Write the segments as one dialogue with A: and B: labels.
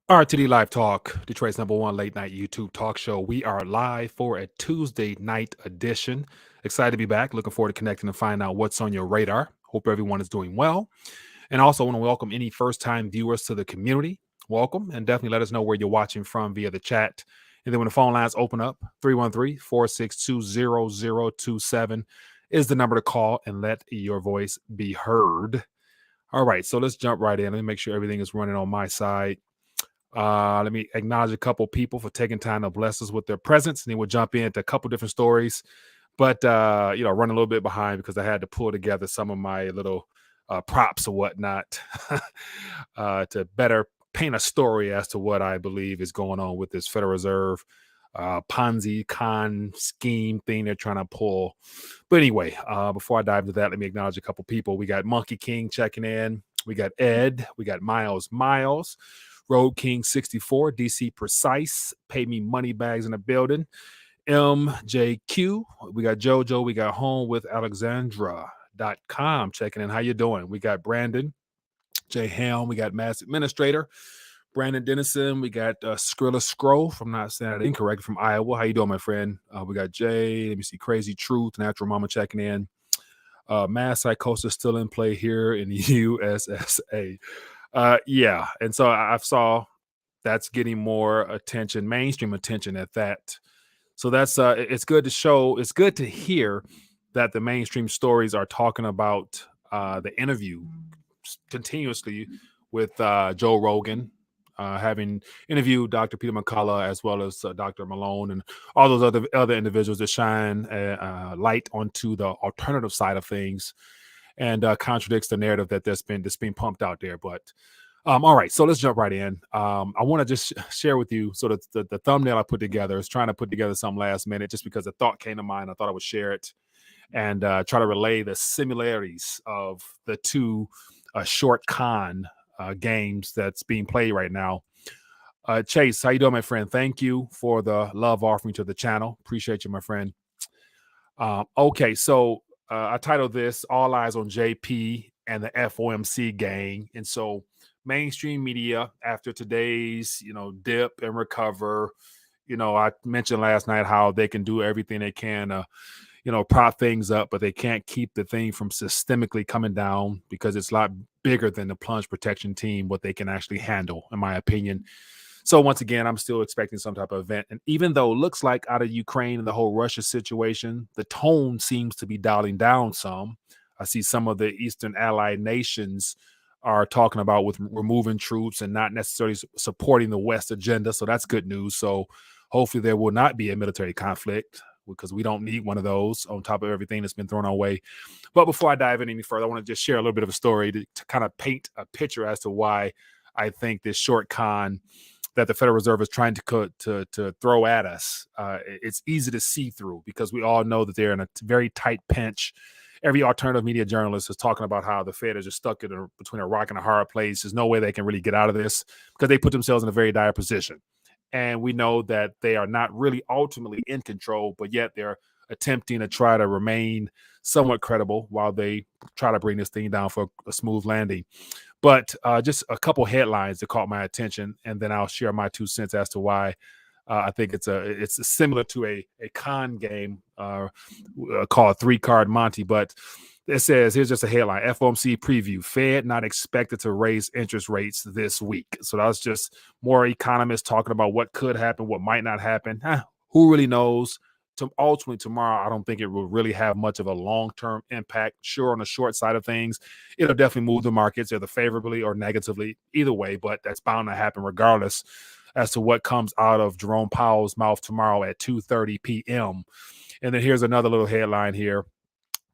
A: RTD Live Talk, Detroit's #1 late night YouTube talk show. We are live for a Tuesday night edition. Excited to be back. Looking forward to connecting and find out what's on your radar. Hope everyone is doing well. And also want to welcome any first-time viewers to the community. Welcome, and definitely let us know where you're watching from via the chat. And then when the phone lines open up, 313-462-0027 is the number to call and let your voice be heard. All right, so let's jump right in. Let me make sure everything is running on my side. Let me acknowledge a couple people for taking time to bless us with their presence, and then we'll jump into a couple different stories. But running a little bit behind because I had to pull together some of my little props or whatnot to better paint a story as to what I believe is going on with this Federal Reserve Ponzi con scheme thing they're trying to pull. But anyway, before I dive into that, let me acknowledge a couple people. We got Monkey King checking in. We got Ed. We got Miles. Road King 64, DC Precise, Pay Me Money Bags in the building. MJQ, we got JoJo, we got Home with Alexandra.com checking in. How you doing? We got Brandon, J Helm, we got Mass Administrator, Brandon Dennison, we got Skrilla Scroll, if I'm not saying that incorrect, from Iowa. How you doing, my friend? We got Jay, let me see, Crazy Truth, Natural Mama checking in. Mass Psychosis still in play here in the USSA. Yeah, and so I saw that's getting more attention, mainstream attention at that. So that's it's good to show, it's good to hear that the mainstream stories are talking about the interview continuously with Joe Rogan, having interviewed Dr. Peter McCullough as well as Dr. Malone and all those other individuals that shine light onto the alternative side of things. And contradicts the narrative that's being pumped out there. But all right, so let's jump right in. I want to just share with you sort of the thumbnail I put together. Is trying to put together some last minute just because a thought came to mind. I thought I would share it and try to relay the similarities of the two short con games that's being played right now. Chase, how you doing, my friend? Thank you for the love offering to the channel. Appreciate you, my friend. Okay, so I titled this "All Eyes on JP and the FOMC Gang," and so mainstream media after today's dip and recover. I mentioned last night how they can do everything they can prop things up, but they can't keep the thing from systemically coming down because it's a lot bigger than the plunge protection team, what they can actually handle, in my opinion. So once again, I'm still expecting some type of event. And even though it looks like out of Ukraine and the whole Russia situation, the tone seems to be dialing down some. I see some of the Eastern allied nations are talking about with removing troops and not necessarily supporting the West agenda. So that's good news. So hopefully there will not be a military conflict because we don't need one of those on top of everything that's been thrown our way. But before I dive in any further, I want to just share a little bit of a story to kind of paint a picture as to why I think this short con that the Federal Reserve is trying to throw at us, it's easy to see through because we all know that they're in a very tight pinch. Every alternative media journalist is talking about how the Fed is just stuck between a rock and a hard place. There's no way they can really get out of this because they put themselves in a very dire position. And we know that they are not really ultimately in control, but yet they're attempting to try to remain somewhat credible while they try to bring this thing down for a smooth landing. But just a couple headlines that caught my attention, and then I'll share my 2 cents as to why I think it's similar to a con game called Three Card Monty. But it says, here's just a headline: FOMC preview, Fed not expected to raise interest rates this week. So that was just more economists talking about what could happen, what might not happen. Who really knows? Ultimately, tomorrow, I don't think it will really have much of a long-term impact. Sure, on the short side of things, it'll definitely move the markets either favorably or negatively, either way, but that's bound to happen regardless as to what comes out of Jerome Powell's mouth tomorrow at 2:30 p.m. And then here's another little headline here.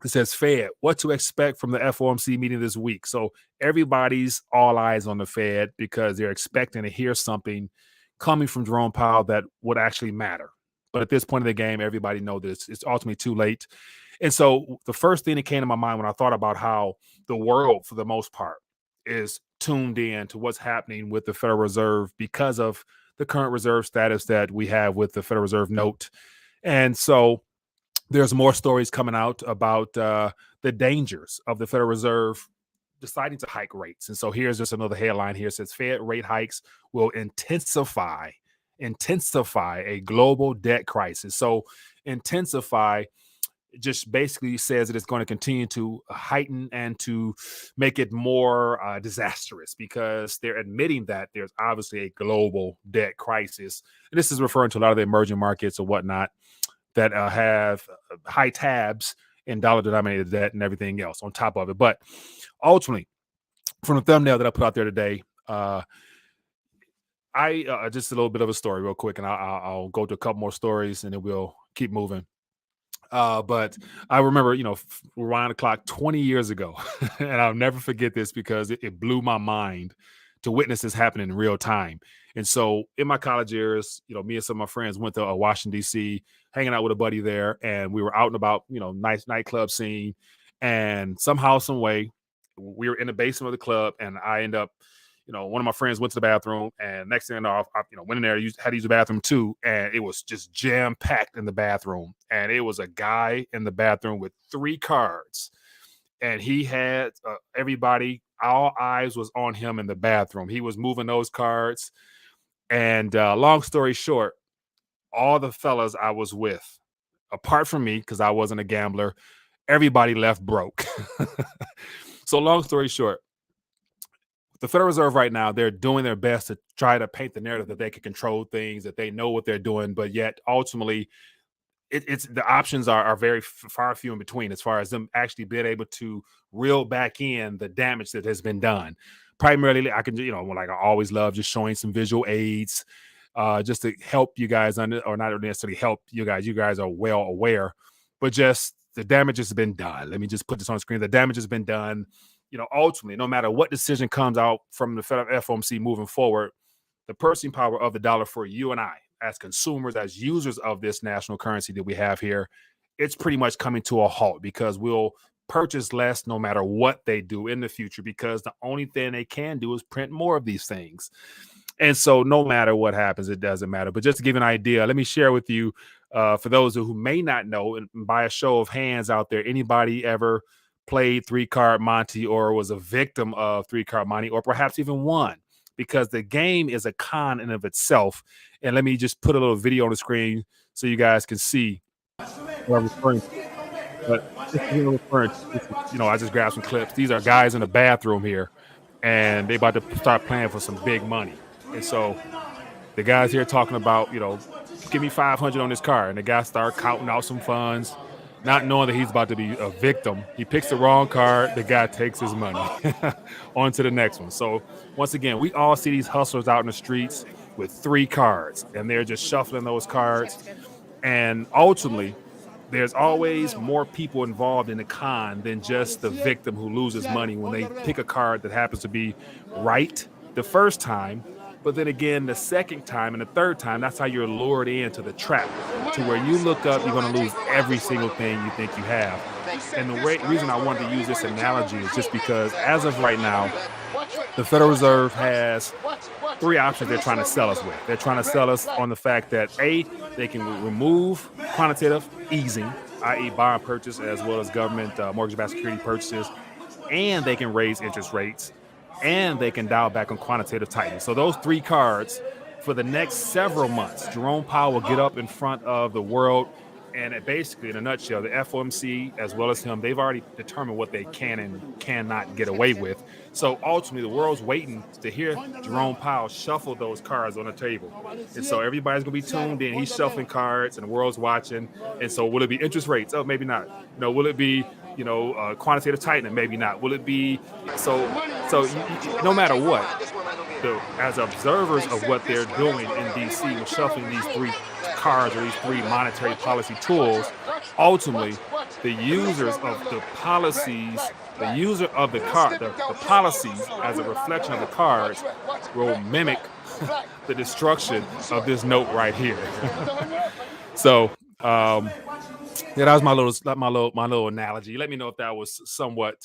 A: It says, Fed, what to expect from the FOMC meeting this week. So everybody's all eyes on the Fed because they're expecting to hear something coming from Jerome Powell that would actually matter. But at this point in the game, everybody knows this. It's ultimately too late. And so the first thing that came to my mind when I thought about how the world, for the most part, is tuned in to what's happening with the Federal Reserve because of the current reserve status that we have with the Federal Reserve note. And so there's more stories coming out about the dangers of the Federal Reserve deciding to hike rates. And so here's just another headline here. It says Fed rate hikes will intensify a global debt crisis. So intensify just basically says that it's going to continue to heighten and to make it more disastrous, because they're admitting that there's obviously a global debt crisis. And this is referring to a lot of the emerging markets or whatnot that have high tabs in dollar denominated debt and everything else on top of it. But ultimately, from the thumbnail that I put out there today, I just a little bit of a story real quick, and I'll go to a couple more stories and then we'll keep moving. But I remember, rewind the clock 20 years ago, and I'll never forget this because it blew my mind to witness this happening in real time. And so in my college years, me and some of my friends went to Washington, D.C., hanging out with a buddy there, and we were out and about, nice nightclub scene. And somehow, some way, we were in the basement of the club, and I end up, one of my friends went to the bathroom, and next thing I know, I went in there, had to use the bathroom too, and it was just jam-packed in the bathroom. And it was a guy in the bathroom with 3 cards, and he had everybody, all eyes was on him in the bathroom. He was moving those cards, and long story short, all the fellas I was with, apart from me, because I wasn't a gambler, everybody left broke. So long story short, the Federal Reserve right now, they're doing their best to try to paint the narrative that they can control things, that they know what they're doing, but yet ultimately it's the options are very far few in between as far as them actually being able to reel back in the damage that has been done. Primarily, I can, like I always love just showing some visual aids just to help you guys or not necessarily help you guys. You guys are well aware, but just the damage has been done. Let me just put this on the screen. The damage has been done. Ultimately, no matter what decision comes out from the FOMC moving forward, the purchasing power of the dollar for you and I, as consumers, as users of this national currency that we have here, it's pretty much coming to a halt, because we'll purchase less no matter what they do in the future, because the only thing they can do is print more of these things. And so no matter what happens, it doesn't matter. But just to give you an idea, let me share with you, for those who may not know, and by a show of hands out there, anybody ever played Three Card Monty or was a victim of Three Card Monty, or perhaps even won? Because the game is a con in of itself. And let me just put a little video on the screen so you guys can see what I'm referring to. But this is what I'm referring to. This is, I just grabbed some clips. These are guys in the bathroom here, and they about to start playing for some big money. And so the guys here talking about, give me 500 on this card. And the guy start counting out some funds, not knowing that he's about to be a victim. He picks the wrong card. The guy takes his money. On to the next one. So once again, we all see these hustlers out in the streets with 3 cards, and they're just shuffling those cards. And ultimately, there's always more people involved in the con than just the victim who loses money when they pick a card that happens to be right the first time. But then again, the second time and the third time, that's how you're lured into the trap, to where you look up, you're going to lose every single thing you think you have. And the reason I wanted to use this analogy is just because as of right now, the Federal Reserve has 3 options they're trying to sell us with. They're trying to sell us on the fact that A, they can remove quantitative easing, i.e. bond purchase, as well as government mortgage-backed security purchases, and they can raise interest rates, and they can dial back on quantitative tightening. So those 3 cards for the next several months, Jerome Powell will get up in front of the world, and basically, in a nutshell, the FOMC, as well as him, they've already determined what they can and cannot get away with. So ultimately, the world's waiting to hear Jerome Powell shuffle those cards on the table. And so everybody's going to be tuned in. He's shuffling cards, and the world's watching. And so will it be interest rates? Oh, maybe not. Will it be, quantitative tightening? Maybe not. Will it be so no matter what, as observers of what they're doing in DC with shuffling these 3 cards or these 3 monetary policy tools, ultimately the users of the policies, the user of the card, the policies as a reflection of the cards will mimic the destruction of this note right here. So that was my little analogy. Let me know if that was somewhat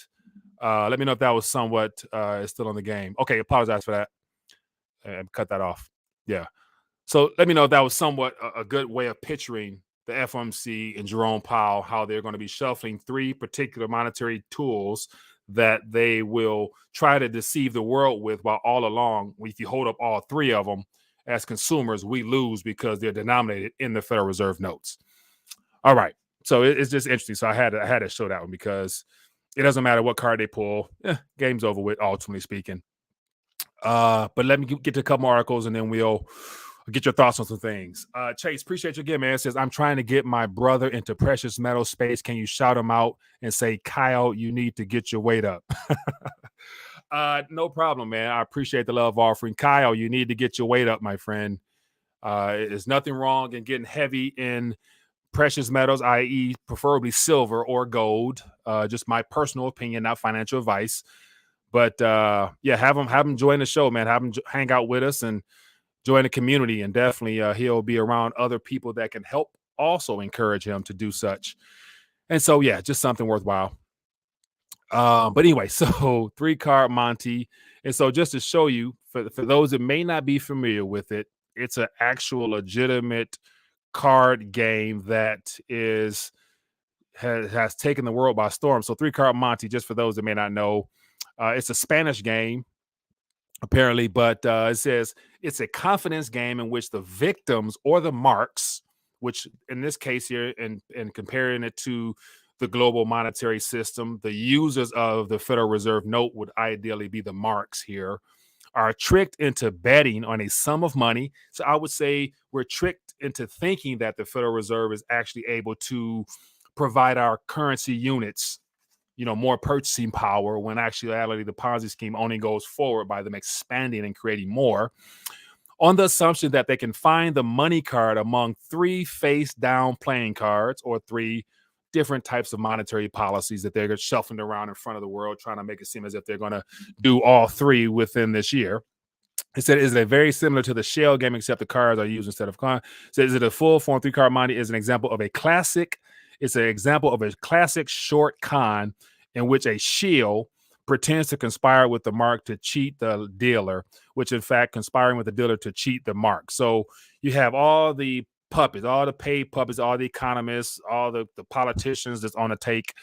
A: still on the game. Okay, apologize for that. And cut that off. Yeah. So let me know if that was somewhat a good way of picturing the FOMC and Jerome Powell, how they're going to be shuffling 3 particular monetary tools that they will try to deceive the world with, while all along, if you hold up all three of them as consumers, we lose because they're denominated in the Federal Reserve notes. All right. So it's just interesting. So I had to show that one because it doesn't matter what card they pull. Game's over with, ultimately speaking. But let me get to a couple more articles and then we'll get your thoughts on some things. Chase, appreciate you again, man. It says, I'm trying to get my brother into precious metal space. Can you shout him out and say, Kyle, you need to get your weight up? No problem, man. I appreciate the love offering. Kyle, you need to get your weight up, my friend. There's nothing wrong in getting heavy in precious metals, i.e. preferably silver or gold. Just my personal opinion, not financial advice. But yeah, have him join the show, man. Have him hang out with us and join the community. And definitely he'll be around other people that can help also encourage him to do such. And so, yeah, just something worthwhile. But anyway, so Three Card Monty. And so just to show you, for those that may not be familiar with it, it's an actual legitimate card game that has taken the world by storm. So Three Card Monty, just for those that may not know, it's a Spanish game, apparently, but it says it's a confidence game in which the victims or the marks, which in this case here, and comparing it to the global monetary system, the users of the Federal Reserve note would ideally be the marks here, are tricked into betting on a sum of money. So I would say we're tricked into thinking that the Federal Reserve is actually able to provide our currency units, more purchasing power, when actually the Ponzi scheme only goes forward by them expanding and creating more, on the assumption that they can find the money card among three face down playing cards or three different types of monetary policies that they're shuffling around in front of the world, trying to make it seem as if they're going to do all three within this year. It said, is it very similar to the shell game, except the cards are used instead of con? So is it a full form Three Card Monty? Is an example of a classic. It's an example of a classic short con in which a shield pretends to conspire with the mark to cheat the dealer, which in fact conspiring with the dealer to cheat the mark. So you have all the puppets, all the paid puppets, all the economists, all the politicians that's on the take.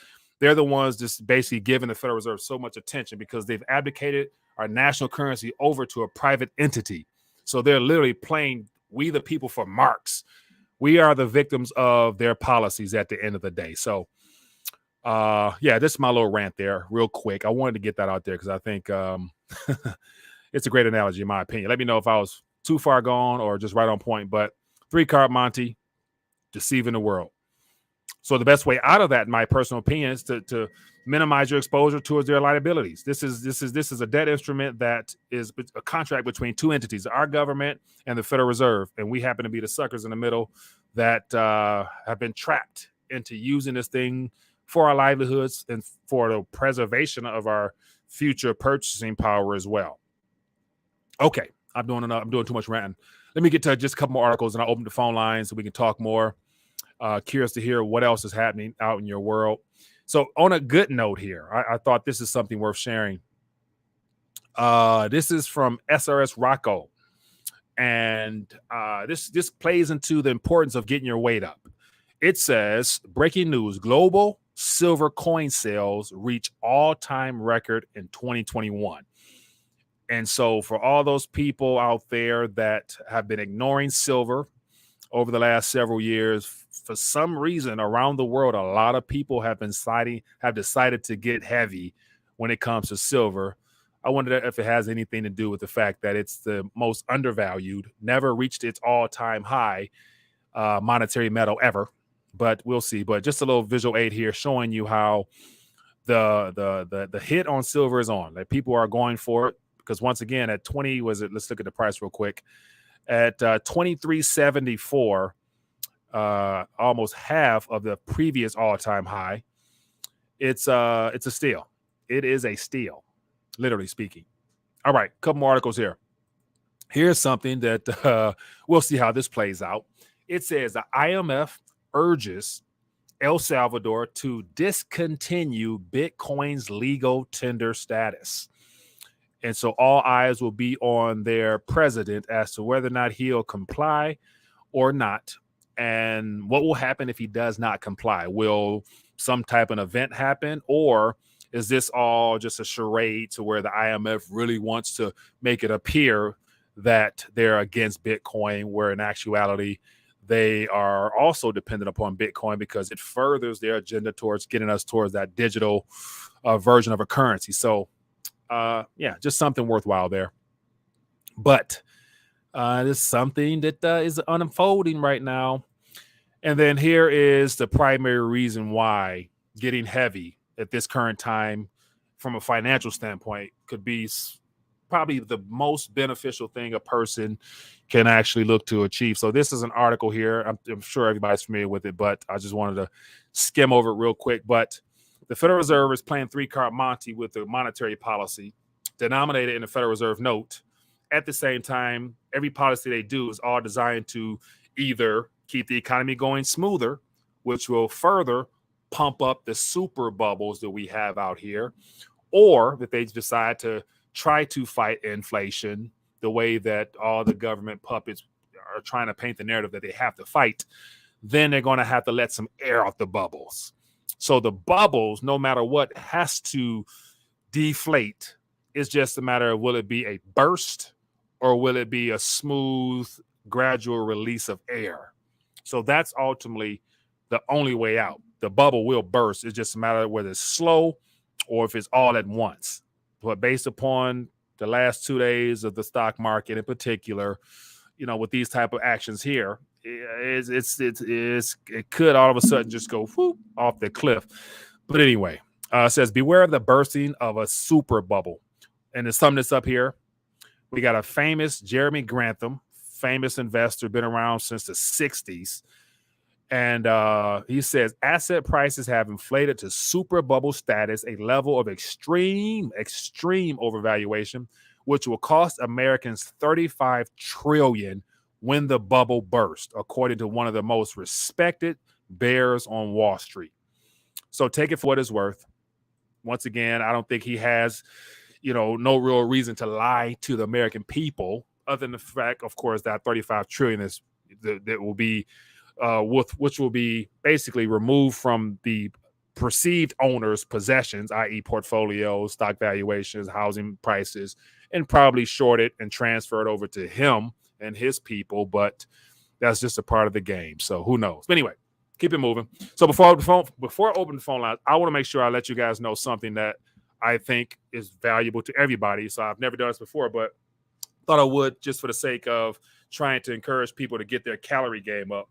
A: They're the ones just basically giving the Federal Reserve so much attention because they've abdicated our national currency over to a private entity. So they're literally playing we the people for marks. We are the victims of their policies at the end of the day. So yeah, this is my little rant there real quick. I wanted to get that out there because I think it's a great analogy in my opinion. Let me know if I was too far gone or just right on point, but Three Card Monty, deceiving the world. So the best way out of that, in my personal opinion, is to minimize your exposure towards their liabilities. This is a debt instrument that is a contract between two entities, our government and the Federal Reserve, and we happen to be the suckers in the middle that have been trapped into using this thing for our livelihoods and for the preservation of our future purchasing power as well. Okay, I'm doing too much ranting. Let me get to just a couple more articles and I'll open the phone lines so we can talk more. Curious to hear what else is happening out in your world. So on a good note here, I thought this is something worth sharing. This is from SRS Rocco. And this plays into the importance of getting your weight up. It says, breaking news, global silver coin sales reach all-time record in 2021. And so for all those people out there that have been ignoring silver over the last several years, for some reason around the world, a lot of people have decided to get heavy when it comes to silver. I wonder if it has anything to do with the fact that it's the most undervalued, never reached its all-time high monetary metal ever, but we'll see. But just a little visual aid here showing you how the hit on silver is on. Like people are going for it. Because once again, at 20, let's look at the price real quick. At 23.74, almost half of the previous all-time high. It's a steal. It is a steal, literally speaking. All right, a couple more articles here. Here's something that we'll see how this plays out. It says the IMF urges El Salvador to discontinue Bitcoin's legal tender status. And so all eyes will be on their president as to whether or not he'll comply or not. And what will happen if he does not comply? Will some type of event happen, or is this all just a charade to where the IMF really wants to make it appear that they're against Bitcoin, where in actuality, they are also dependent upon Bitcoin because it furthers their agenda towards getting us towards that digital version of a currency. So, just something worthwhile there. But there's something that is unfolding right now. And then here is the primary reason why getting heavy at this current time from a financial standpoint could be probably the most beneficial thing a person can actually look to achieve. So this is an article here. I'm sure everybody's familiar with it, but I just wanted to skim over it real quick. But the Federal Reserve is playing Three Card Monty with the monetary policy denominated in the Federal Reserve note. At the same time, every policy they do is all designed to either keep the economy going smoother, which will further pump up the super bubbles that we have out here, or if they decide to try to fight inflation the way that all the government puppets are trying to paint the narrative that they have to fight, then they're going to have to let some air out the bubbles. So the bubbles, no matter what, has to deflate. It's just a matter of will it be a burst or will it be a smooth, gradual release of air? So that's ultimately the only way out. The bubble will burst. It's just a matter of whether it's slow or if it's all at once. But based upon the last 2 days of the stock market in particular, with these type of actions here, it could all of a sudden just go whoop, off the cliff. But anyway, it says, beware of the bursting of a super bubble. And to sum this up here, we got a famous Jeremy Grantham, famous investor, been around since the 60s. And he says asset prices have inflated to super bubble status, a level of extreme overvaluation, which will cost Americans $35 trillion when the bubble bursts, according to one of the most respected bears on Wall Street. So take it for what it's worth. Once again, I don't think he has, no real reason to lie to the American people, other than the fact, of course, that $35 trillion is that will be which will be basically removed from the perceived owner's possessions, i.e. portfolios, stock valuations, housing prices, and probably shorted and transferred over to him and his people. But that's just a part of the game. So who knows? But anyway, keep it moving. So before I open the phone line, I want to make sure I let you guys know something that I think is valuable to everybody. So I've never done this before, but thought I would, just for the sake of trying to encourage people to get their calorie game up.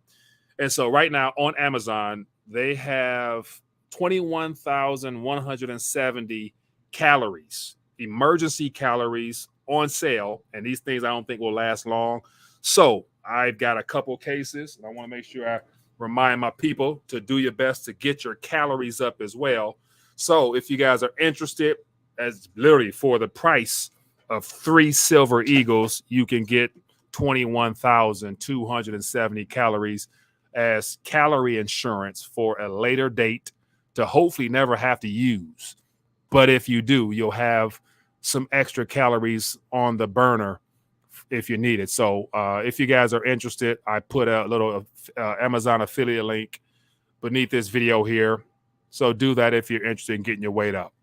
A: And so right now on Amazon, they have 21,170 calories, emergency calories on sale. And these things I don't think will last long. So I've got a couple cases, and I want to make sure I remind my people to do your best to get your calories up as well. So if you guys are interested, as literally for the price of 3 silver eagles, you can get 21,270 calories as calorie insurance for a later date to hopefully never have to use. But if you do, you'll have some extra calories on the burner if you need it. So if you guys are interested, I put a little Amazon affiliate link beneath this video here. So do that if you're interested in getting your weight up.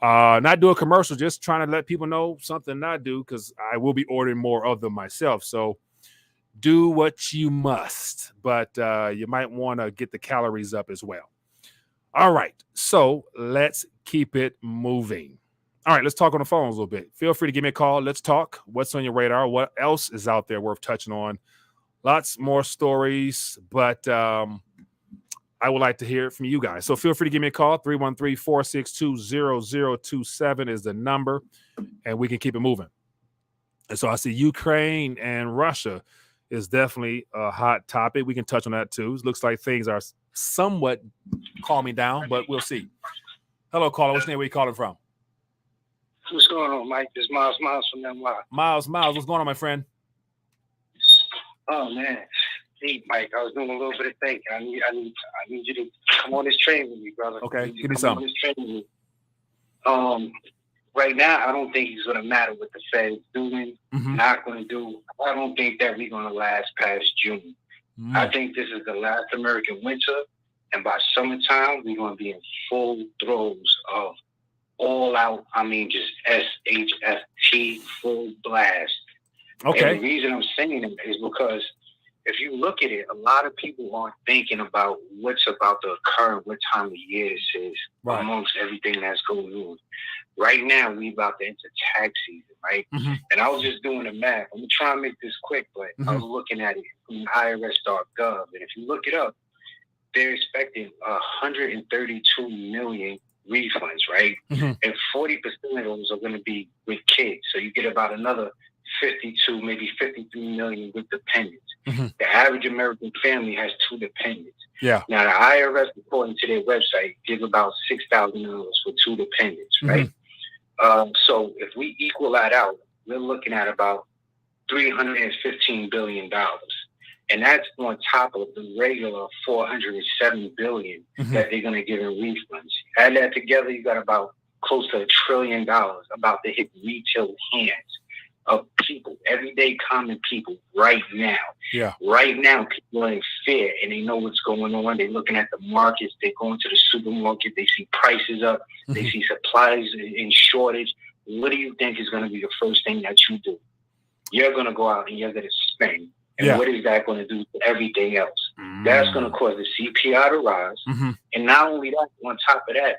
A: Not do a commercial, just trying to let people know something I do, because I will be ordering more of them myself. So do what you must, but you might want to get the calories up as well. All right, so let's keep it moving. All right, let's talk on the phone a little bit. Feel free to give me a call. Let's talk. What's on your radar? What else is out there worth touching on? Lots more stories, but I would like to hear it from you guys. So feel free to give me a call. 313-462-0027 is the number, and we can keep it moving. And so I see Ukraine and Russia is definitely a hot topic. We can touch on that too. It looks like things are somewhat calming down, but we'll see. Hello, caller. What's your name? Where you calling from?
B: What's going on, Mike? This is Miles from NY.
A: Miles, what's going on, my friend?
B: Oh man, hey Mike, I was doing a little bit of thinking. I need you to come on this train with me, brother.
A: Okay, give me some.
B: Right now, I don't think it's going to matter what the Fed is doing, not going to do. I don't think that we're going to last past June. I think this is the last American winter, And by summertime, we're going to be in full throes of all out, just SHFT, full blast.
A: Okay.
B: And the reason I'm saying it is because if you look at it, a lot of people aren't thinking about what's about to occur, what time of year this is, amongst everything that's going on. Right now, we about to enter tax season, right? And I was just doing the math. I'm going to try and make this quick, but I was looking at it from IRS.gov. And if you look it up, they're expecting 132 million refunds, right? And 40% of those are going to be with kids. So you get about another 52, maybe 53 million with dependents. The average American family has 2 dependents.
A: Yeah.
B: Now, the IRS, according to their website, gives about $6,000 for 2 dependents, right? So if we equal that out, we're looking at about $315 billion. And that's on top of the regular $407 billion that they're going to give in refunds. Add that together, you got about close to $1 trillion about to hit retail hands of people, everyday common people right now.
A: Yeah.
B: Right now, people are in fear and they know what's going on. They're looking at the markets. They're going to the supermarket. They see prices up. They see supplies in shortage. What do you think is going to be the first thing that you do? You're going to go out and you're going to spend. And what is that going to do to everything else? That's going to cause the CPI to rise. And not only that, on top of that,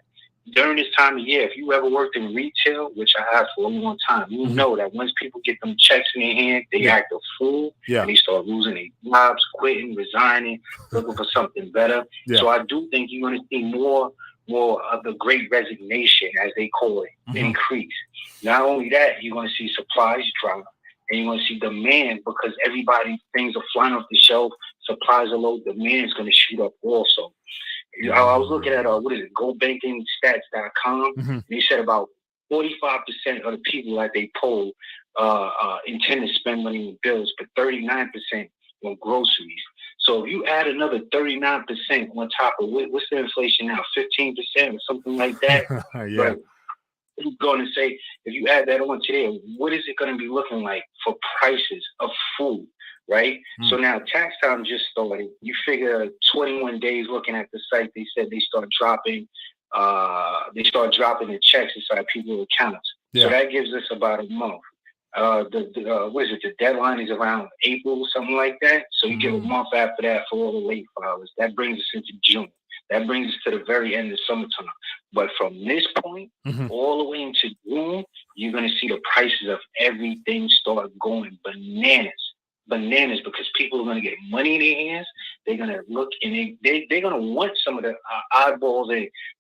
B: during this time of year, if you ever worked in retail, which I have for a long time, you know that once people get them checks in their hand, they act a fool and they start losing their jobs, quitting, resigning, looking for something better. So I do think you're going to see more of the great resignation, as they call it, increase. Not only that, you're going to see supplies drop. And you're going to see demand because things are flying off the shelf. Supplies are low. Demand is going to shoot up also. I was looking at, GoBankingStats.com. They said about 45% of the people that they polled intend to spend money on bills, but 39% on groceries. So if you add another 39% on top of what's the inflation now, 15% or something like that? Right. I'm going to say, if you add that on today, what is it going to be looking like for prices of food, right? So now tax time just started. You figure 21 days looking at the site, they said they start dropping the checks inside people's accounts. So that gives us about a month. The deadline is around April, something like that. So you give a month after that for all the late filers. That brings us into June. That brings us to the very end of summertime. But from this point all the way into June, you're going to see the prices of everything start going bananas. Because people are going to get money in their hands. They're going to look and they're going to want some of the oddballs,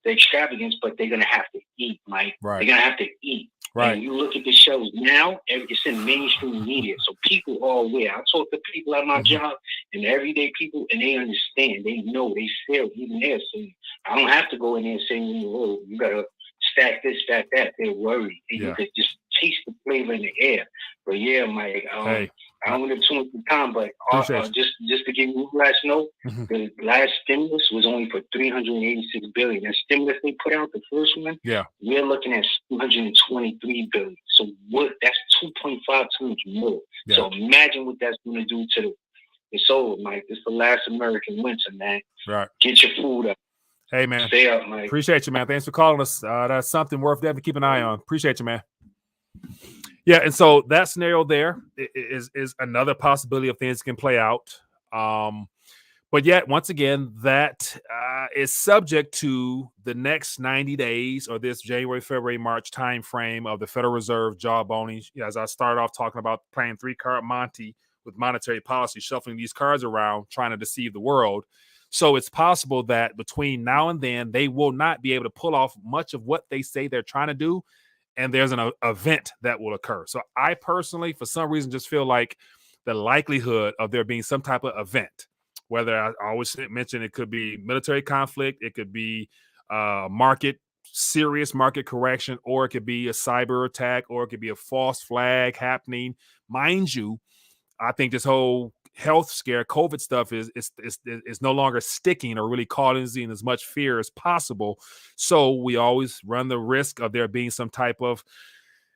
B: the extravagance, but they're going to have to eat, Mike. Right. They're going to have to eat. Right. And you look at the shows now, it's in mainstream media. So people are aware. I talk to people at my job and everyday people, and they understand. They know. They feel even there. So I don't have to go in there and say, oh, you got to stack this, stack that. They're worried. And you could just taste the flavor in the air. But yeah, Mike, I don't want to too much time, but just to give you a last note, the last stimulus was only for $386 billion. That stimulus they put out, the first one, we're looking at $223 billion. So that's 2.5 times more. So imagine what that's going to do to it's over, Mike. It's the last American winter, man. Right. Get your food up.
A: Hey, man.
B: Stay up, Mike.
A: Appreciate you, man. Thanks for calling us. That's something worth definitely keep an eye on. Appreciate you, man. Yeah, and so that scenario there is another possibility of things can play out. But yet, once again, that is subject to the next 90 days or this January, February, March time frame of the Federal Reserve jawboning. As I started off talking about playing Three Card Monty with monetary policy, shuffling these cards around, trying to deceive the world. So it's possible that between now and then, they will not be able to pull off much of what they say they're trying to do. And there's an event that will occur. So I personally, for some reason, just feel like the likelihood of there being some type of event, whether I always mention it could be military conflict, it could be serious market correction, or it could be a cyber attack, or it could be a false flag happening. Mind you, I think this whole health scare, COVID stuff is no longer sticking or really causing as much fear as possible. So we always run the risk of there being some type of,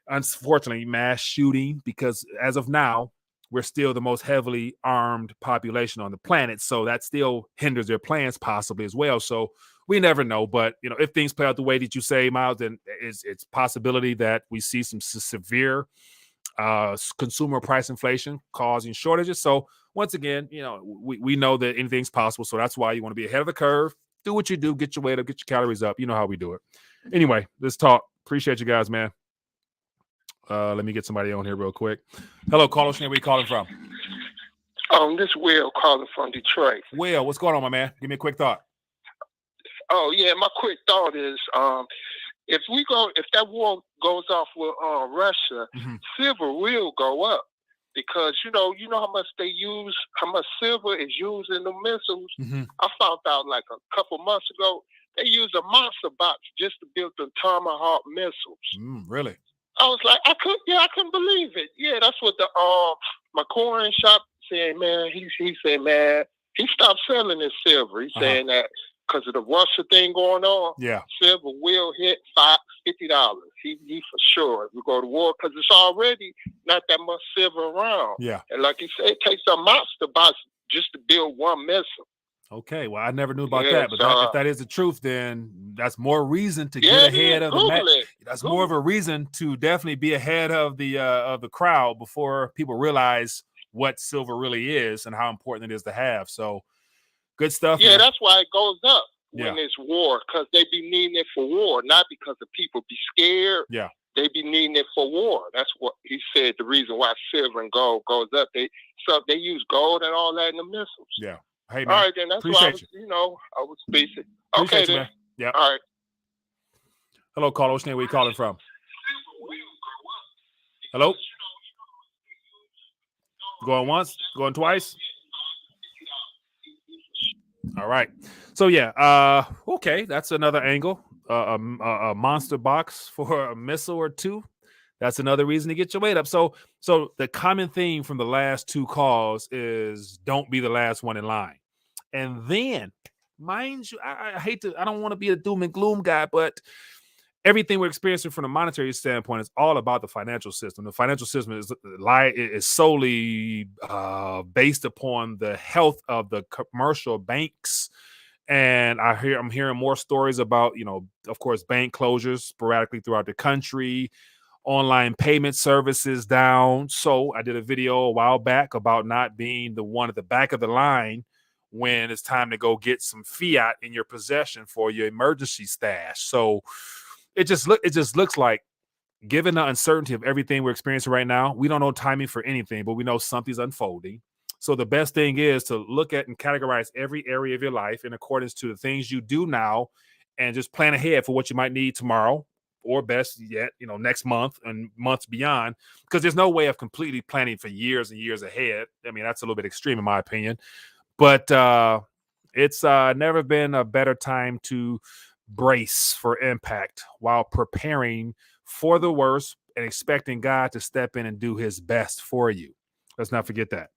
A: unfortunately, mass shooting, because as of now, we're still the most heavily armed population on the planet. So that still hinders their plans possibly as well. So we never know. But, if things play out the way that you say, Miles, then it's possibility that we see some severe consumer price inflation causing shortages. So once again, we know that anything's possible. So that's why you want to be ahead of the curve. Do what you do, get your weight up, get your calories up. You know how we do it. Anyway, let's talk. Appreciate you guys, man. Let me get somebody on here real quick. Hello, caller. Where are you calling from?
C: This is Will calling from Detroit.
A: Will, what's going on, my man? Give me a quick thought.
C: Oh yeah, my quick thought is if that war goes off with Russia, silver will go up because you know how much silver is used in the missiles. I found out like a couple months ago they used a monster box just to build the Tomahawk missiles.
A: Really?
C: I was like, I couldn't believe it. Yeah, that's what the my coin shop said, man. He said, man, he stopped selling his silver. He's saying that because of the Russia thing going on, silver will hit $50. He for sure if we go to war because it's already not that much silver around.
A: Yeah,
C: and like you said, it takes a monster box just to build one missile.
A: Okay, well, I never knew about that, but if that is the truth, then that's more reason to get ahead of the. That's more of a reason to definitely be ahead of the crowd before people realize what silver really is and how important it is to have. So, good stuff.
C: Yeah, man. That's why it goes up when it's war because they be needing it for war, not because the people be scared.
A: Yeah,
C: they be needing it for war. That's what he said. The reason why silver and gold goes up, they use gold and all that in the missiles.
A: Yeah. Hey, man.
C: All right, then. That's why I was speaking. Okay, then.
A: Man. Yeah.
C: All right.
A: Hello, caller. What's your name? Where you calling from? Hello? Going once? Going twice? All right. So, okay. That's another angle. A monster box for a missile or two. That's another reason to get your weight up. So the common theme from the last two calls is don't be the last one in line. And then, mind you, I don't want to be a doom and gloom guy, but everything we're experiencing from a monetary standpoint is all about the financial system. The financial system is solely based upon the health of the commercial banks. And I'm hearing more stories about, of course, bank closures sporadically throughout the country. Online payment services down. So I did a video a while back about not being the one at the back of the line when it's time to go get some fiat in your possession for your emergency stash. So it just looks like, given the uncertainty of everything we're experiencing right now, we don't know timing for anything, but we know something's unfolding. So the best thing is to look at and categorize every area of your life in accordance to the things you do now and just plan ahead for what you might need tomorrow. Or best yet, next month and months beyond, because there's no way of completely planning for years and years ahead. I mean, that's a little bit extreme in my opinion, but it's never been a better time to brace for impact while preparing for the worst and expecting God to step in and do his best for you. Let's not forget that.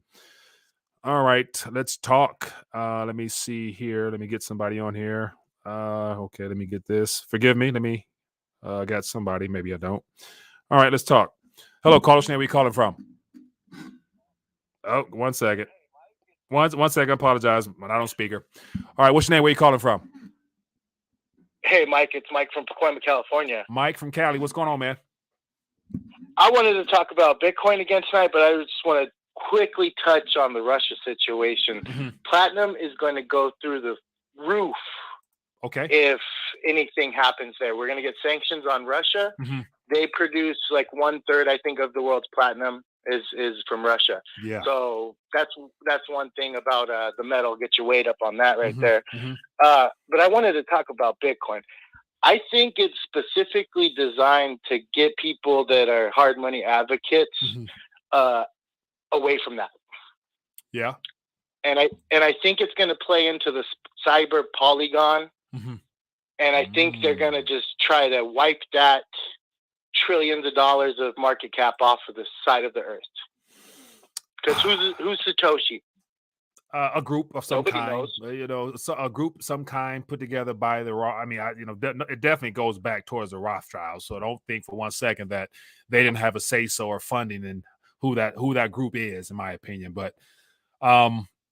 A: All right, let's talk. Let me see here. Let me get somebody on here. Okay, let me get this. Forgive me. I got somebody. Maybe I don't. All right, let's talk. Hello, caller. Where are you calling from? Oh, 1 second. One second. I apologize, but I don't speaker. All right, what's your name? Where are you calling from?
D: Hey, Mike. It's Mike from Pacoima, California.
A: Mike from Cali. What's going on, man?
D: I wanted to talk about Bitcoin again tonight, but I just want to quickly touch on the Russia situation. Platinum is going to go through the roof.
A: Okay.
D: If anything happens there, we're going to get sanctions on Russia. They produce like 1/3, I think, of the world's platinum is from Russia.
A: Yeah.
D: So that's one thing about the metal. Get your weight up on that right there. But I wanted to talk about Bitcoin. I think it's specifically designed to get people that are hard money advocates away from that.
A: Yeah.
D: And I think it's going to play into the cyber polygon. And I think they're going to just try to wipe that trillions of dollars of market cap off of the side of the earth. Because who's Satoshi?
A: A group of some
D: Nobody
A: kind,
D: knows.
A: A group, some kind put together by the Roth. I mean, it definitely goes back towards the Rothschilds. So don't think for 1 second that they didn't have a say so or funding in who that group is, in my opinion. But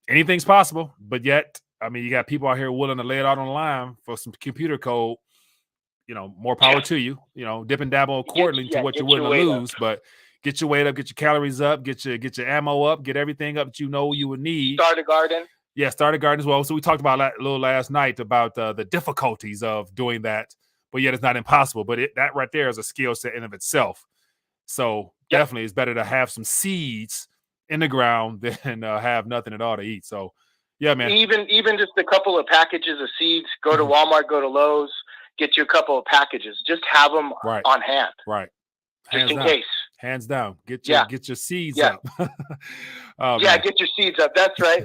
A: anything's possible. But yet, I mean, you got people out here willing to lay it out on the line for some computer code. More power to you. Dip and dabble accordingly to what you're willing to lose. But get your weight up, get your calories up, get your ammo up, get everything up that you would need.
D: Start a garden.
A: Yeah, start a garden as well. So we talked about a little last night about the difficulties of doing that, but yet it's not impossible. But that right there is a skill set in of itself. So definitely it's better to have some seeds in the ground than have nothing at all to eat. So yeah, man.
D: Even just a couple of packages of seeds, go to Walmart, go to Lowe's, get you a couple of packages. Just have them on hand.
A: Right.
D: Just in case.
A: Hands down. Get your seeds up.
D: Get your seeds up. That's right.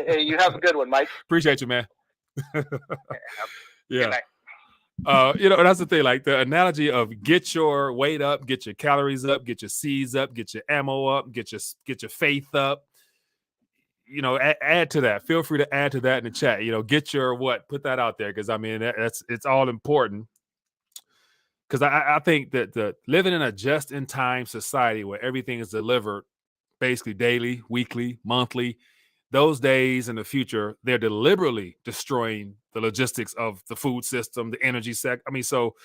D: Hey, you have a good one, Mike.
A: Appreciate you, man. Yeah. That's the thing. Like the analogy of get your weight up, get your calories up, get your seeds up, get your ammo up, get your faith up. Add to that. Feel free to add to that in the chat. Get your put that out there, because I mean it's all important. Because I think that the living in a just-in-time society where everything is delivered basically daily, weekly, monthly, those days in the future, they're deliberately destroying the logistics of the food system, the energy sector. I mean, so,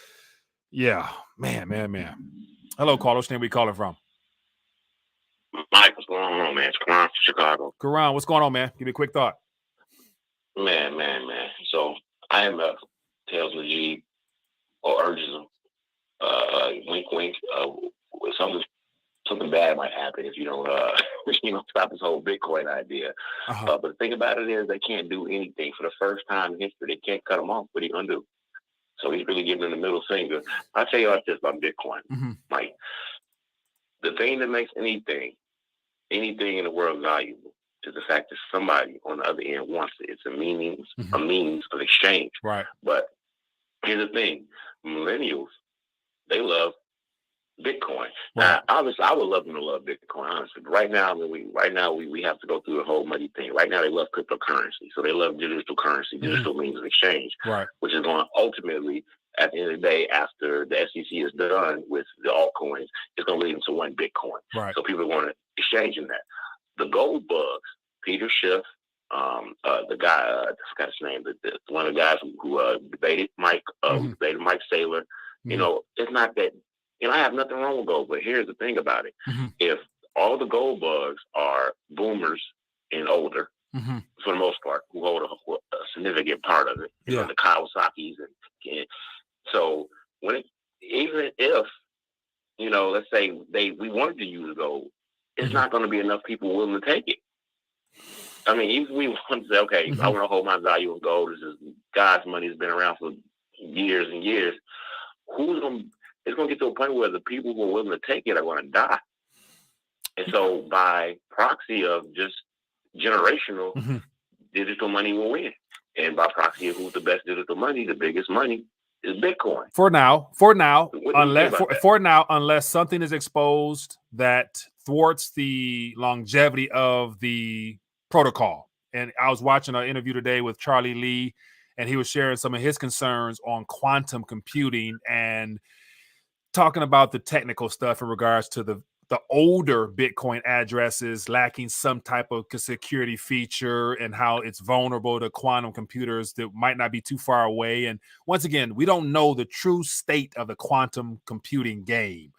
A: yeah, man. Hello, caller. Where are we calling from?
E: Mike, what's going on, man? It's Karan from Chicago.
A: Karan, what's going on, man? Give me a quick thought.
E: Man. So I am a Tails Najib or urges him. Wink. Something bad might happen if you don't, stop this whole Bitcoin idea. But the thing about it is they can't do anything. For the first time in history, they can't cut him off. What are you gonna do? So he's really giving them the middle finger. I'll tell you all this about Bitcoin, Mike. The thing that makes anything in the world valuable is the fact that somebody on the other end wants it. It's a means of exchange.
A: Right.
E: But here's the thing: millennials, they love Bitcoin. Now, obviously, I would love them to love Bitcoin, honestly. But right now, we have to go through the whole money thing. Right now, they love cryptocurrency. So they love digital currency, digital means of exchange, which is going to ultimately, at the end of the day, after the SEC is done with the altcoins, it's going to lead them to one Bitcoin.
A: Right.
E: So people want to exchange in that. The gold bugs, Peter Schiff, the guy, I forgot his name, one of the guys who debated Mike Saylor. It's not that. I have nothing wrong with gold, but here's the thing about it. If all the gold bugs are boomers and older, for the most part, who hold a significant part of it, the Kawasaki's, and so even if, let's say we wanted to use gold, it's not going to be enough people willing to take it. I mean, even if we want to say, okay, I want to hold my value in gold. This is God's money. Has been around for years and years. It's going to get to a point where the people who are willing to take it are going to die. And so by proxy of just generational, digital money will win. And by proxy of who's the best digital money, the biggest money is Bitcoin. For now, unless something is exposed that thwarts the longevity of the protocol. And I was watching an interview today with Charlie Lee, and he was sharing some of his concerns on quantum computing and talking about the technical stuff in regards to the older Bitcoin addresses lacking some type of security feature and how it's vulnerable to quantum computers that might not be too far away. And once again, we don't know the true state of the quantum computing game.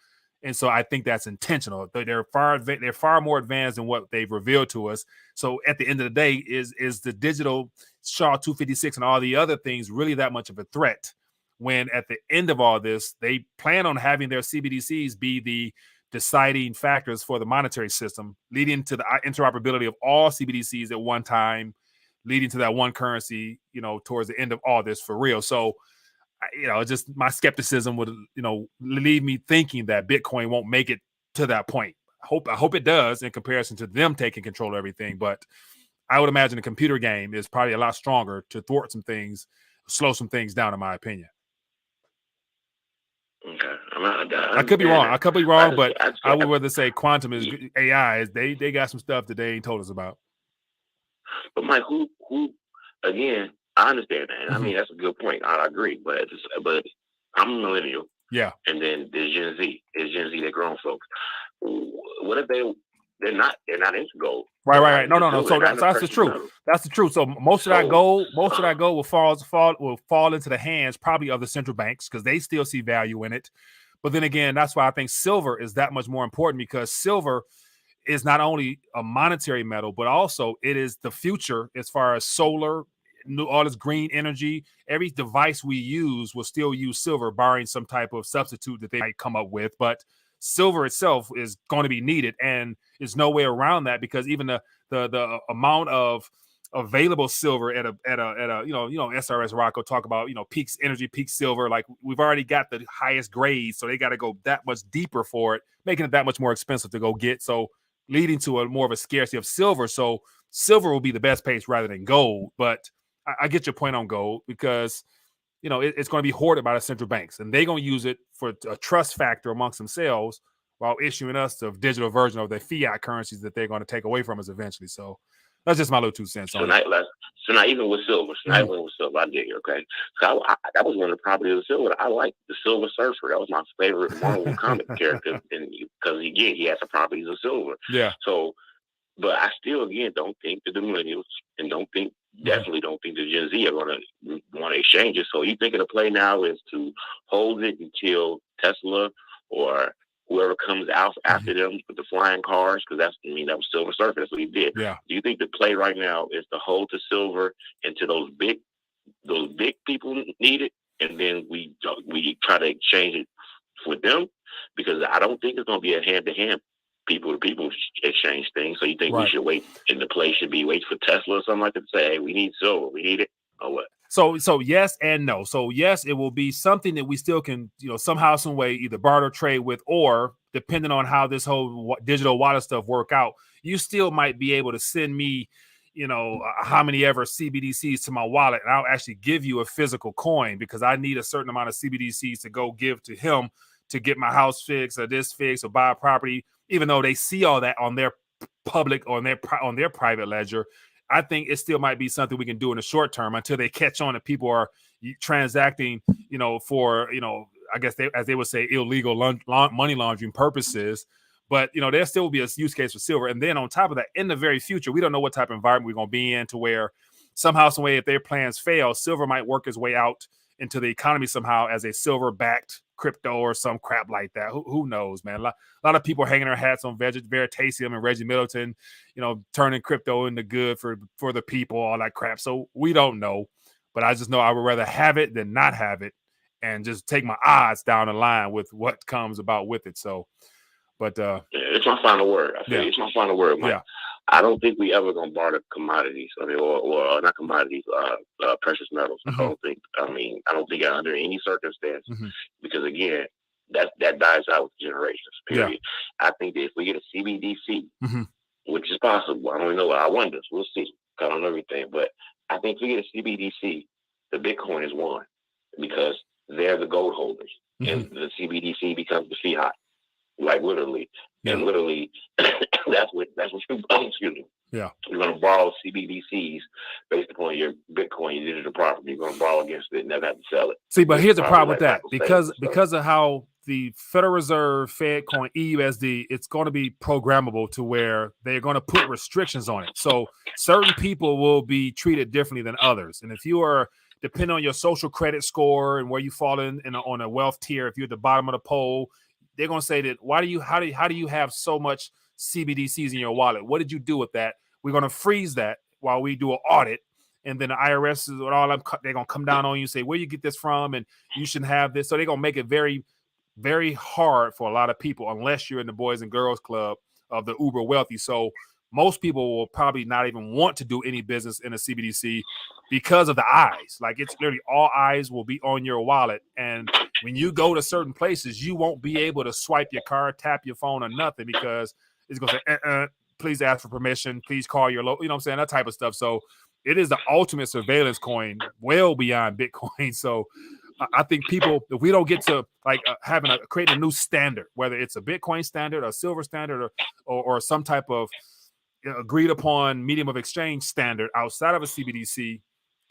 E: And so I think that's intentional. They're far more advanced than what they've revealed to us. So at the end of the day, is the digital SHA-256 and all the other things really that much of a threat? When at the end of all this, they plan on having their CBDCs be the deciding factors for the monetary system, leading to the interoperability of all CBDCs at one time, leading to that one currency, towards the end of all this for real. So, just my skepticism would, leave me thinking that Bitcoin won't make it to that point. I hope it does in comparison to them taking control of everything. But I would imagine the computer game is probably a lot stronger to thwart some things, slow some things down, in my opinion. Okay.
A: I could be wrong. But I would rather say quantum is AI. They got some stuff that they ain't told us about.
E: But Mike, who again? I understand that. I mean, that's a good point. I agree. But I'm a millennial.
A: Yeah.
E: And then there's Gen Z. There's Gen Z, they're grown folks. What if they
F: they're not into gold.
E: Right. No. So that's the truth. Metal. That's the truth. So most of that gold will fall into the hands probably of the central banks because they still see value in it. But then again, that's why I think silver is that much more important, because silver is not only a monetary metal, but also it is the future as far as solar, all this green energy. Every device we use will still use silver, barring some type of substitute that they might come up with. But silver itself is going to be needed, and there's no way around that, because even the amount of available silver at a SRS Rock will talk about, peak energy, peak silver. Like, we've already got the highest grades, so they got to go that much deeper for it, making it that much more expensive to go get. So leading to a more of a scarcity of silver. So silver will be the best pace rather than gold. But I get your point on gold, because it's going to be hoarded by the central banks, and they're going to use it for a trust factor amongst themselves while issuing us the digital version of the fiat currencies that they're going to take away from us eventually. So that's just my little 2 cents on it.
F: So not even with silver. I dig it, okay? So that was one of the properties of silver. I like the Silver Surfer. That was my favorite Marvel comic character, because again, he has the properties of silver.
E: Yeah.
F: So, but I still, again, don't think that the millennials, and definitely don't think the Gen Z are going to want to exchange it. So you thinking the play now is to hold it until Tesla or whoever comes out after them with the flying cars, because that was Silver Surfer. That's what he did.
E: Yeah.
F: Do you think the play right now is to hold the silver until those big people need it, and then we try to exchange it with them? Because I don't think it's going to be a hand-to-hand people-to-people exchange thing. So you think we should wait, and the play should be wait for Tesla or something like that to say, hey, we need silver, we need it, or what?
E: So yes and no. So yes, it will be something that we still can, somehow, some way, either barter, trade with, or depending on how this whole digital wallet stuff work out, you still might be able to send me, how many ever CBDCs to my wallet, and I'll actually give you a physical coin, because I need a certain amount of CBDCs to go give to him to get my house fixed or this fixed or buy a property, even though they see all that on their public or on their private ledger. I think it still might be something we can do in the short term until they catch on and people are transacting, for, I guess as they would say, illegal money laundering purposes. But, there still will be a use case for silver. And then on top of that, in the very future, we don't know what type of environment we're going to be in, to where somehow, some way, if their plans fail, silver might work its way out into the economy somehow as a silver-backed crypto or some crap like that. Who knows, man? A lot of people hanging their hats on Veritasium and Reggie Middleton, turning crypto into good for the people, all that crap. So we don't know, but I just know I would rather have it than not have it, and just take my odds down the line with what comes about with it. So, but
F: it's my final word. It's my final word, Mike.
E: Yeah.
F: I don't think we ever gonna barter commodities, or not commodities, precious metals. I don't think under any circumstance, because again, that dies out with generations. Period. Yeah. I think that if we get a CBDC, which is possible, I don't know. I wonder. We'll see. Cut on everything, but I think if we get a CBDC, the Bitcoin is one, because they're the gold holders, and the CBDC becomes the fiat. Like literally, and literally, that's what you. Excuse me.
E: Yeah,
F: you're going to borrow CBDCs based upon your Bitcoin, your digital property. You're going to borrow against it and never have to sell it.
E: See, but here's the problem with that, because of how the Federal Reserve, Fed coin, EUSD, it's going to be programmable to where they're going to put restrictions on it. So certain people will be treated differently than others, and if you are, depending on your social credit score and where you fall in on a wealth tier, if you're at the bottom of the poll, they're going to say that, how do you have so much CBDCs in your wallet? What did you do with that? We're going to freeze that while we do an audit. And then the IRS is all they're going to come down on you and say, where you get this from? And you shouldn't have this. So they're going to make it very, very hard for a lot of people, unless you're in the Boys and Girls Club of the uber wealthy. So most people will probably not even want to do any business in a CBDC because of the eyes. Like, it's literally all eyes will be on your wallet. And when you go to certain places, you won't be able to swipe your card, tap your phone, or nothing, because it's going to say, please ask for permission, please call your local, that type of stuff. So it is the ultimate surveillance coin, well beyond Bitcoin. So I think people, if we don't get to create a new standard, whether it's a Bitcoin standard, a silver standard, or some type of agreed upon medium of exchange standard outside of a CBDC,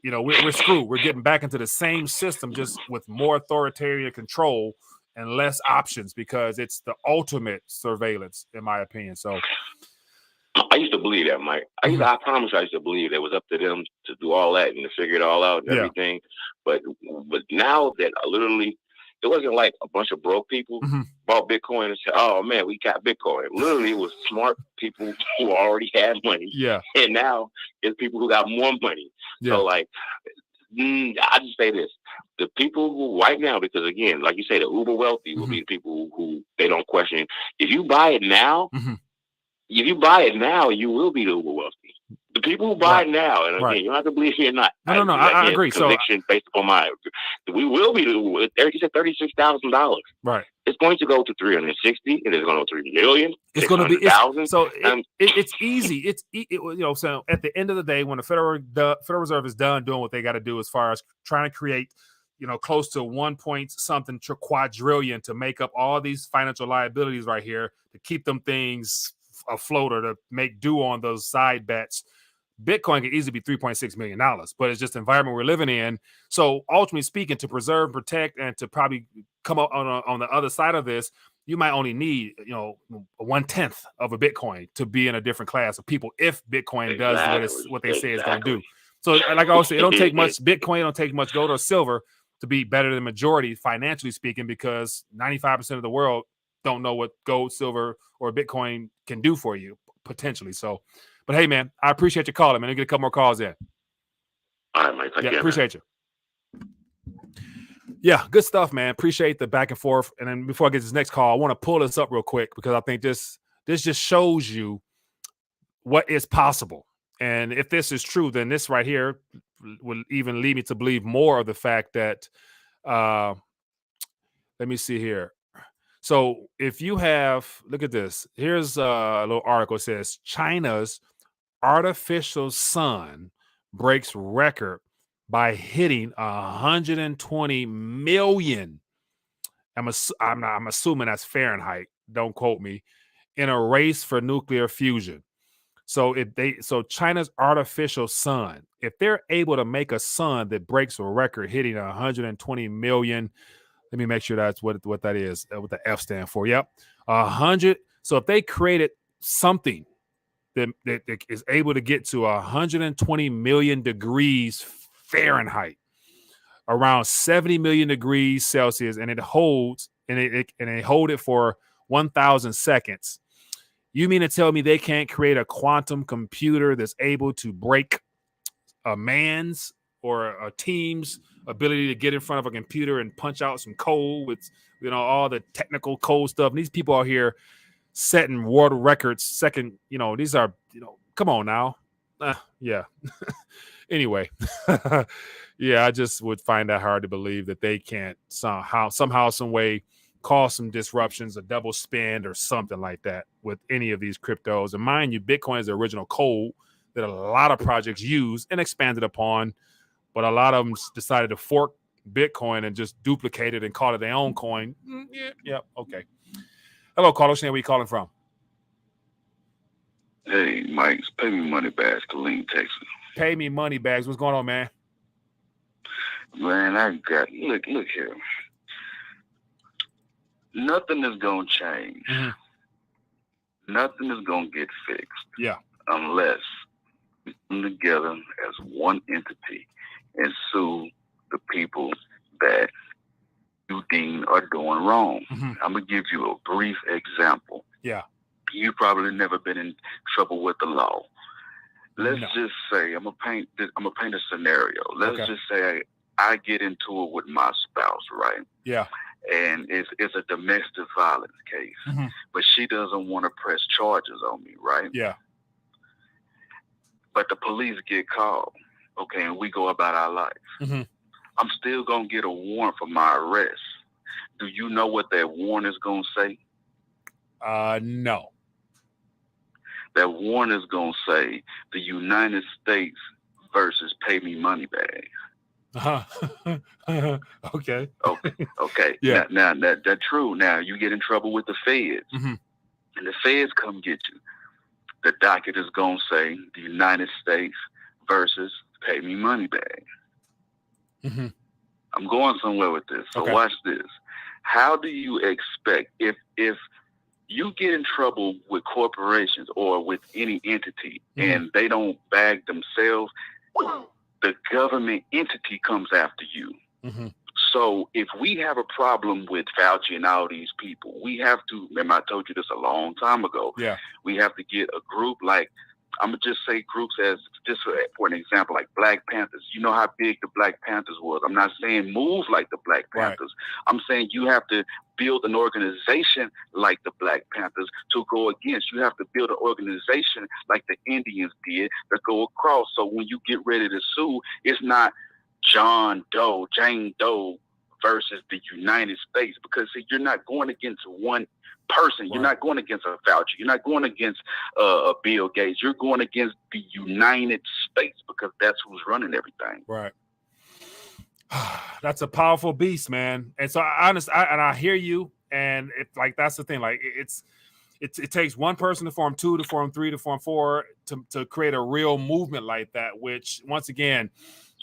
E: we're screwed. We're getting back into the same system, just with more authoritarian control and less options, because it's the ultimate surveillance, in my opinion. So
F: I used to believe that, Mike. I promise I used to believe it was up to them to do all that and to figure it all out and everything. But now that literally, it wasn't like a bunch of broke people bought Bitcoin and said, "Oh man, we got Bitcoin." Literally, it was smart people who already had money.
E: Yeah.
F: And now it's people who got more money.
E: Yeah.
F: So like, I just say this: the people who right now, because again, like you say, the uber wealthy will be the people who they don't question. If you buy it now. If you buy it now, you will be the uber wealthy. The people who buy it now, and again, you don't have to believe me or not.
E: No, I agree.
F: Conviction based upon we will be the. You said $36,000.
E: Right.
F: It's going to go to 360, and it's going to go to 3 million.
E: It's going to be so. It's easy. So at the end of the day, when the Federal Reserve is done doing what they got to do as far as trying to create, close to 1 quadrillion to make up all these financial liabilities right here to keep them things afloat or to make do on those side bets, Bitcoin could easily be $3.6 million, but it's just the environment we're living in. So ultimately speaking, to preserve, protect, and to probably come up on the other side of this, you might only need, 1/10 of a Bitcoin to be in a different class of people if Bitcoin does what they say it's going to do. So like I always say, it don't take much Bitcoin, it don't take much gold or silver to be better than majority financially speaking, because 95% of the world don't know what gold, silver, or Bitcoin can do for you potentially. So, but hey, man, I appreciate your calling, man. I'll get a couple more calls in.
F: All right, Mike.
E: Appreciate you. Yeah, good stuff, man. Appreciate the back and forth. And then before I get to this next call, I want to pull this up real quick because I think this just shows you what is possible. And if this is true, then this right here will even lead me to believe more of the fact that, let me see here. So if you have, look at this. Here's a little article. It says China's artificial sun breaks record by hitting 120 million. I'm assuming that's Fahrenheit. Don't quote me. In a race for nuclear fusion. So China's artificial sun, if they're able to make a sun that breaks a record hitting 120 million. Let me make sure that's what that is, what the F stand for. Yep. 100. So if they created something that is able to get to 120 million degrees Fahrenheit, around 70 million degrees Celsius, and it holds and it hold it for 1,000 seconds. You mean to tell me they can't create a quantum computer that's able to break a man's or a team's ability to get in front of a computer and punch out some code with, all the technical code stuff. And these people are here setting world records. These are, come on now. Yeah. Anyway, yeah, I just would find that hard to believe that they can't somehow, some way cause some disruptions, a double spend or something like that with any of these cryptos. And mind you, Bitcoin is the original code that a lot of projects use and expanded upon. But a lot of them decided to fork Bitcoin and just duplicate it and call it their own coin. Yeah, okay. Hello, Carlos. Where are you calling from?
G: Hey, Mike. Pay me money bags, Killeen, Texas.
E: Pay me money bags. What's going on, man?
G: Man, look here. Nothing is going to change. Nothing is going to get fixed.
E: Yeah.
G: Unless we come together as one entity and sue the people that you deem are doing wrong. I'm going to give you a brief example.
E: Yeah.
G: You've probably never been in trouble with the law. Let's just say, I'm gonna paint a scenario. Let's just say I get into it with my spouse, right?
E: Yeah.
G: And it's a domestic violence case, but she doesn't want to press charges on me, right?
E: Yeah.
G: But the police get called, okay, and we go about our life. I'm still gonna get a warrant for my arrest. Do you know what that warrant is gonna say?
E: No.
G: That warrant is going to say the United States versus pay me money bags.
E: Okay.
G: Okay.
E: Yeah.
G: Now that's true. Now you get in trouble with the feds, and the feds come get you. The docket is going to say the United States versus pay me money bags. I'm going somewhere with this. So watch this. How do you expect if you get in trouble with corporations or with any entity and they don't bag themselves, the government entity comes after you. So if we have a problem with Fauci and all these people, we have to, remember I told you this a long time ago, we have to get a group like, I'm going to just say groups as, just for an example, like Black Panthers. You know how big the Black Panthers was. I'm not saying move like the Black Panthers. I'm saying you have to build an organization like the Black Panthers to go against. You have to build an organization like the Indians did to go across. So when you get ready to sue, it's not Jane Doe versus the United States, because see, you're not going against one person. You're not going against a Fauci. You're not going against a Bill Gates. You're going against the United States, because that's who's running everything.
E: Right. That's a powerful beast, man. And so I hear you. And it's like, that's the thing. Like it takes one person to form two, to form three, to form four, to create a real movement like that, which once again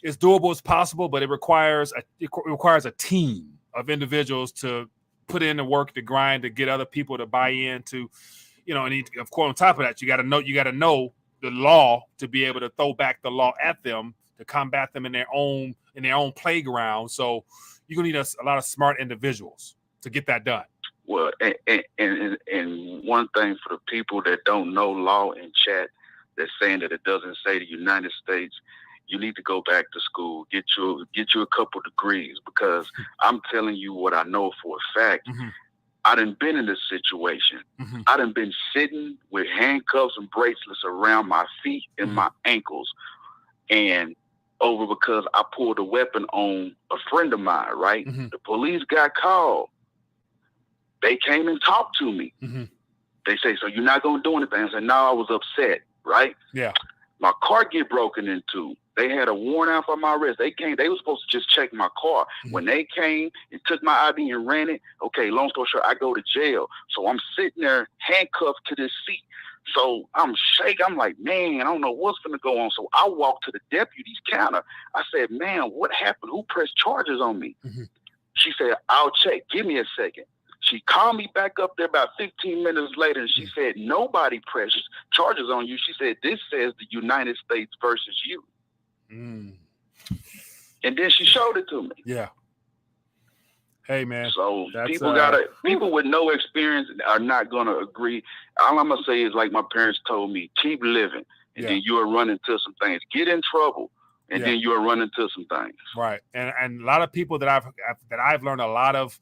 E: is doable as possible, but it requires a team of individuals to put in the work, to grind, to get other people to buy into, and of course, on top of that, you got to know the law to be able to throw back the law at them, to combat them in their own playground. So you're gonna need a lot of smart individuals to get that done.
G: Well, and one thing for the people that don't know law in chat, that's saying that it doesn't say the United States, you need to go back to school, get you a couple degrees, because I'm telling you what I know for a fact. I done been in this situation. I done been sitting with handcuffs and bracelets around my feet and my ankles, and over because I pulled a weapon on a friend of mine, right? The police got called. They came and talked to me. They say, so you're not going to do anything? I said, no, I was upset, right?
E: Yeah.
G: My car get broken into. They had a warrant out for my arrest. They came. They were supposed to just check my car. When they came and took my ID and ran it, okay, long story short, I go to jail. So I'm sitting there handcuffed to this seat. So I'm shaking. I'm like, man, I don't know what's going to go on. So I walked to the deputy's counter. I said, man, what happened? Who pressed charges on me? She said, I'll check. Give me a second. She called me back up there about 15 minutes later, and she said, nobody presses charges on you. She said, this says the United States versus you. And then she showed it to me.
E: Yeah. Hey, man.
G: So people with no experience are not going to agree. All I'm going to say is, like my parents told me, keep living, and then you will run into some things. Get in trouble, and then you will run into some things.
E: Right. And a lot of people that I've learned a lot of,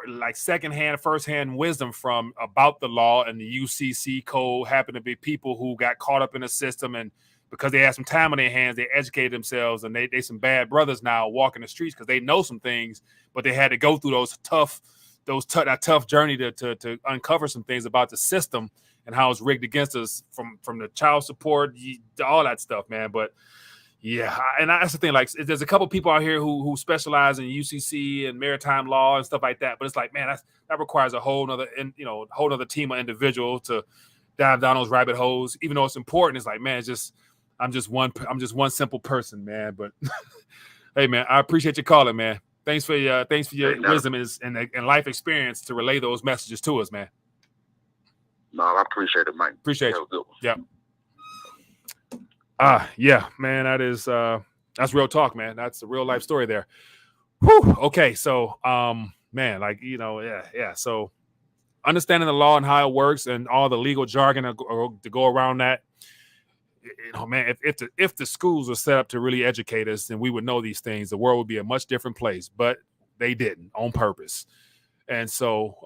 E: like secondhand, firsthand wisdom from about the law and the UCC code happen to be people who got caught up in the system, and because they had some time on their hands, they educated themselves, and they some bad brothers now walking the streets because they know some things, but they had to go through that tough journey to uncover some things about the system and how it's rigged against us, from the child support, all that stuff, man. But yeah, and that's the thing. Like, there's a couple people out here who specialize in UCC and maritime law and stuff like that. But it's like, man, that requires a whole nother team of individuals to dive down those rabbit holes. Even though it's important, it's like, man, I'm just one simple person, man. But hey, man, I appreciate you calling, man. Thanks for your wisdom and life experience to relay those messages to us, man.
G: No, I appreciate it, Mike.
E: Appreciate you.
G: Good.
E: Yeah. Yeah, man, that's real talk, man. That's a real life story there. Whew. Okay, so man, like, yeah. So understanding the law and how it works and all the legal jargon to go around that, man, if the schools were set up to really educate us, then we would know these things. The world would be a much different place, but they didn't on purpose. And so,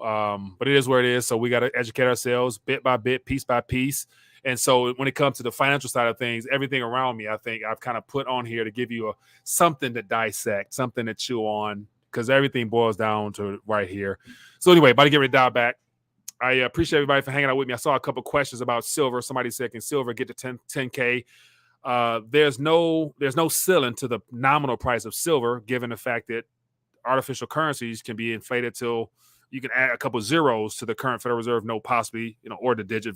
E: but it is where it is. So we got to educate ourselves bit by bit, piece by piece. And so when it comes to the financial side of things, everything around me, I think I've kind of put on here to give you something to dissect, something to chew on, because everything boils down to right here. So anyway, about to get ready to dial back. I appreciate everybody for hanging out with me. I saw a couple questions about silver. Somebody said, can silver get to 10K? There's no ceiling to the nominal price of silver, given the fact that artificial currencies can be inflated till you can add a couple zeros to the current Federal Reserve note, possibly, or the digital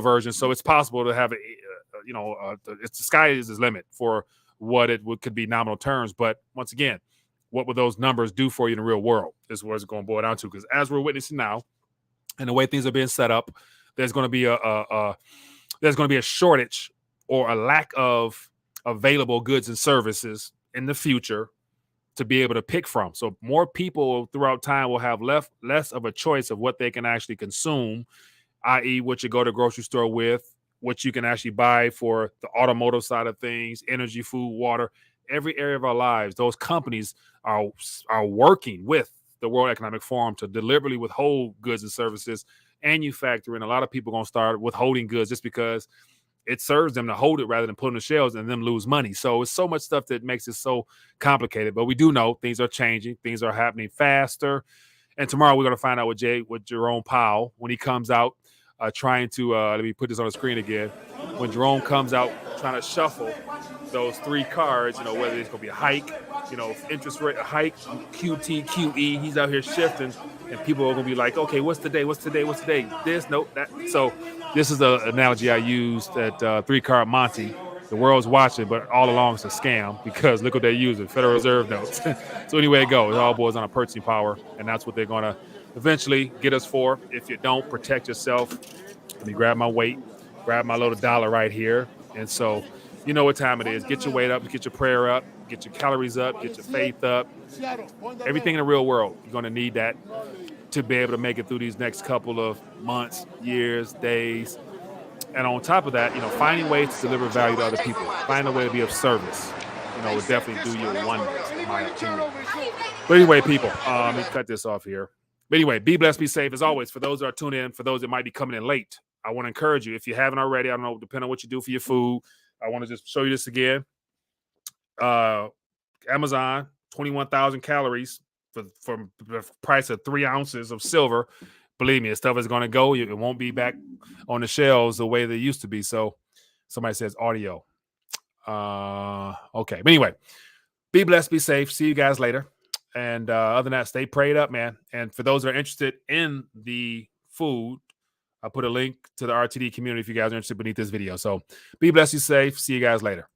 E: version. So it's possible to have the sky is the limit for what could be nominal terms. But once again, what would those numbers do for you in the real world is what it's going to boil down to. Because as we're witnessing now, and the way things are being set up, there's going to be a shortage or a lack of available goods and services in the future to be able to pick from. So more people throughout time will have less of a choice of what they can actually consume, i.e. what you go to the grocery store with, what you can actually buy for the automotive side of things, energy, food, water, every area of our lives. Those companies are working with the World Economic Forum to deliberately withhold goods and services, and you factor in a lot of people going to start withholding goods just because it serves them to hold it rather than put on the shelves and them lose money. So it's so much stuff that makes it so complicated. But we do know things are changing. Things are happening faster. And tomorrow we're going to find out with Jerome Powell when he comes out trying to, let me put this on the screen again. When Jerome comes out trying to shuffle those three cards, whether it's going to be a hike, interest rate, a hike, QT, QE, he's out here shifting. And people are going to be like, okay, what's today? What's today? What's today? This, no, that. So this is the analogy I used at Three Card Monty. The world's watching, but all along it's a scam because look what they're using, Federal Reserve notes. So anyway it goes, it all boils on a purchasing power, and that's what they're going to eventually get us for. If you don't protect yourself, let me grab my weight, grab my little dollar right here. And so you know what time it is. Get your weight up, get your prayer up, get your calories up, get your faith up. Everything in the real world, you're going to need that to be able to make it through these next couple of months, years, days. And on top of that, finding ways to deliver value to other people, find a way to be of service, will definitely do you wonders, in my opinion. But anyway, people, let me cut this off here. But anyway, be blessed, be safe. As always, for those that are tuning in, for those that might be coming in late, I want to encourage you, if you haven't already, I don't know, depending on what you do for your food, I want to just show you this again. Amazon, 21,000 calories for the price of 3 ounces of silver. Believe me, this stuff is going to go. It won't be back on the shelves the way they used to be. So somebody says audio. Okay. But anyway, be blessed, be safe. See you guys later. And other than that, stay prayed up, man. And for those that are interested in the food, I'll put a link to the RTD community if you guys are interested beneath this video. So be blessed, be safe. See you guys later.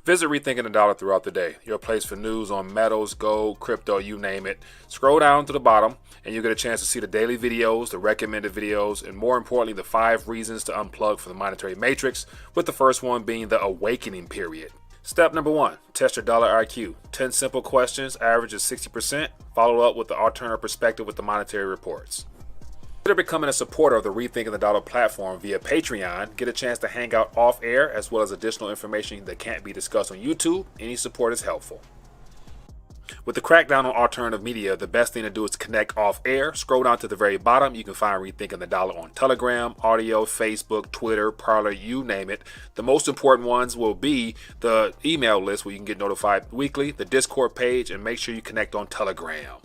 E: Visit Rethinking the Dollar throughout the day, your place for news on metals, gold, crypto, you name it. Scroll down to the bottom and you'll get a chance to see the daily videos, the recommended videos, and more importantly, the 5 reasons to unplug from the monetary matrix, with the first one being the awakening period. Step number 1, test your dollar IQ. 10 simple questions, average is 60%, followed up with the alternative perspective with the monetary reports. Consider becoming a supporter of the Rethinking the Dollar platform via Patreon. Get a chance to hang out off air as well as additional information that can't be discussed on YouTube. Any support is helpful. With the crackdown on alternative media, the best thing to do is connect off air. Scroll down to the very bottom. You can find Rethinking the Dollar on Telegram, audio, Facebook, Twitter, Parler, you name it. The most important ones will be the email list where you can get notified weekly, the Discord page, and make sure you connect on Telegram.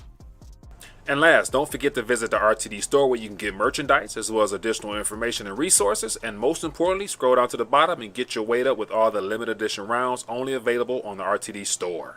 E: And last, don't forget to visit the RTD store where you can get merchandise as well as additional information and resources. And most importantly, scroll down to the bottom and get your weight up with all the limited edition rounds only available on the RTD store.